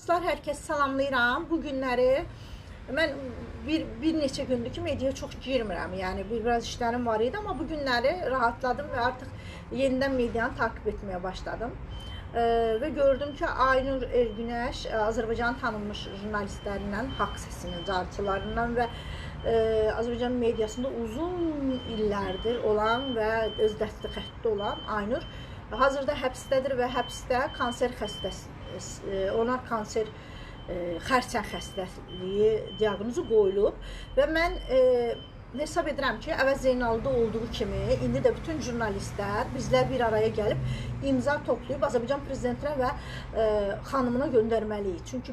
Dostlar, hər kəs salamlayıram. Bu günləri mən bir neçə gündür ki, mediaya çox girmirəm. Yəni biraz işlərim var idi, amma bu günləri rahatladım və artıq yenidən medianı takip etməyə başladım. Və gördüm ki, Aynur Ergünəş Azərbaycanın tanınmış jurnalistlərindən, haqq səsinin carçılarından və Azərbaycan mediasında uzun illərdir olan və öz dəstə xətti olan Aynur hazırda həbsdədir və həbsdə kanser xəstəsi, onlar kanser xərçəng xəstəliyi diaqnozu qoyulub və mən hesab edirəm ki, əvvəl Zeynalda olduğu kimi indi də bütün jurnalistlər bizlər bir araya gəlib imza toplayıb Azərbaycan prezidentinə və xanımına göndərməliyik. Çünki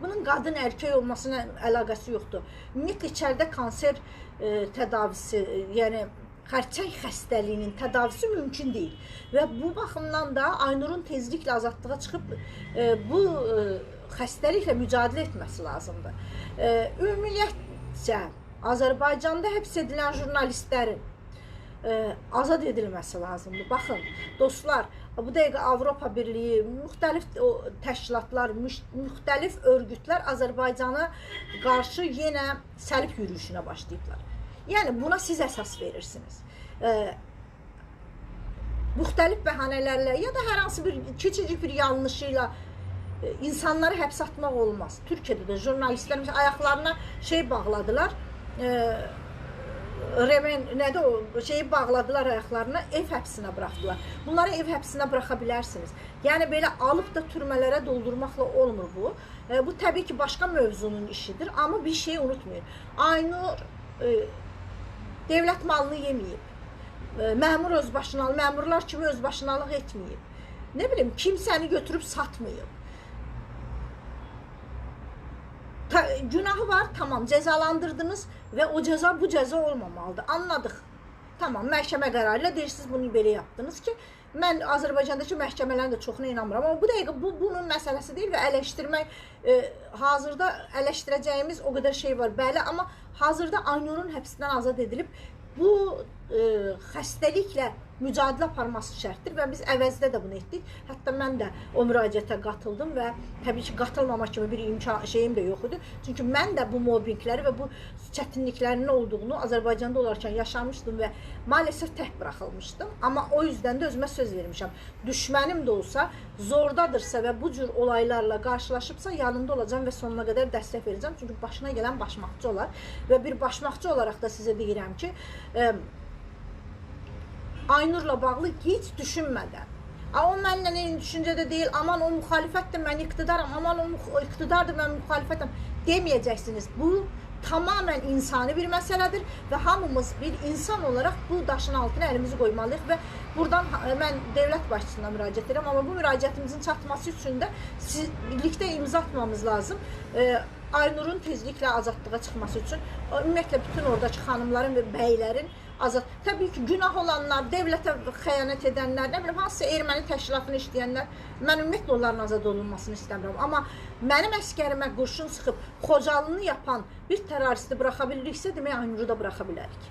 bunun qadın erkək olmasına əlaqəsi yoxdur. Ümumiyyətlə içəridə kanser tədavisi, yəni xərçəng xəstəliyinin tədavisi mümkün deyil. Və bu baxımdan da Aynurun tezliklə azadlığa çıxıb bu xəstəliklə mücadilə etməsi lazımdır. Ümumiyyətcə, Azərbaycanda həbs edilən jurnalistlərin azad edilməsi lazımdır. Baxın, dostlar, bu dəqiqə Avropa Birliyi, müxtəlif təşkilatlar, müxtəlif örgütlər Azərbaycana qarşı yenə səlib yürüyüşünə başlayıblar. Yəni, buna siz əsas verirsiniz. Müxtəlif bəhanələrlə ya da hər hansı bir küçücük bir yanlışıyla insanları həbs atmaq olmaz. Türkiyədə də jurnalistlər ayaqlarına bağladılar, bağladılar ayaqlarına, ev həbsinə buraxdılar. Bunları ev həbsinə buraxa bilərsiniz. Yəni, belə alıb da türmələrə doldurmaqla olmur bu. Bu, təbii ki, başqa mövzunun işidir, amma bir şey unutmayın. Aynur devlət malını yeməyib, məmur özbaşınalı, məmurlar kimi özbaşınalıq etməyib, nə bilim, kimsəni götürüb satmayıb. Günahı var, tamam, cəzalandırdınız və o cəza bu cəza olmamalıdır, anladıq. Tamam, məhkəmə qərarı ilə deyirsiniz, bunu belə yapdınız ki, mən Azərbaycandakı məhkəmələrin də çoxuna inanmıram, amma bu dəqiqə bunun məsələsi deyil və ələşdirmək, hazırda ələşdirəcəyimiz o qədər şey var, bəli, amma hazırda Aynurun həbsdən azad edilib, bu xəstəliklə mücadilə aparması şərtdir və biz əvəzdə də bunu etdik. Hətta mən də o müraciətə qatıldım və təbii ki, qatılmamaq kimi bir şeyim də yox idi. Çünki mən də bu mobbingləri və bu çətinliklərin olduğunu Azərbaycanda olarkən yaşamışdım və maalesef tək buraxılmışdım. Amma o yüzden də özümə söz vermişəm. Düşmənim də olsa, zordadırsa və bu cür olaylarla qarşılaşıbsa yanında olacağım və sonuna qədər dəstək verəcəm. Çünki başına gələn başmaqçı olar və bir başmaqçı olaraq da sizə deyirəm ki, Aynurla bağlı heç düşünmədən, o mənlə eyni düşüncədə deyil, aman o müxalifətdir, mən iqtidarım, aman o iqtidardır, mən müxalifətəm deməyəcəksiniz. Bu tamamen insani bir məsələdir və hamımız bir insan olaraq bu daşın altına əlimizi qoymalıyıq və buradan mən dövlət başçısına müraciət edirəm, amma bu müraciətimizin çatması üçün də birlikdə imza atmamız lazım. Aynurun tezliklə azadlığa çıxması üçün, ümumiyyətlə bütün oradakı xanımların və bəylərin azad. Təbii ki, günah olanlar, devlətə xəyanət edənlər, nə bilim, hansısa erməni təşkilatını işləyənlər, mən ümumiyyətlə onların azad olunmasını istəmirəm. Amma mənim əskərimə qurşun sıxıb Xocalını yapan bir terroristi buraxa biliriksə, demək Aynuru da buraxa bilərik.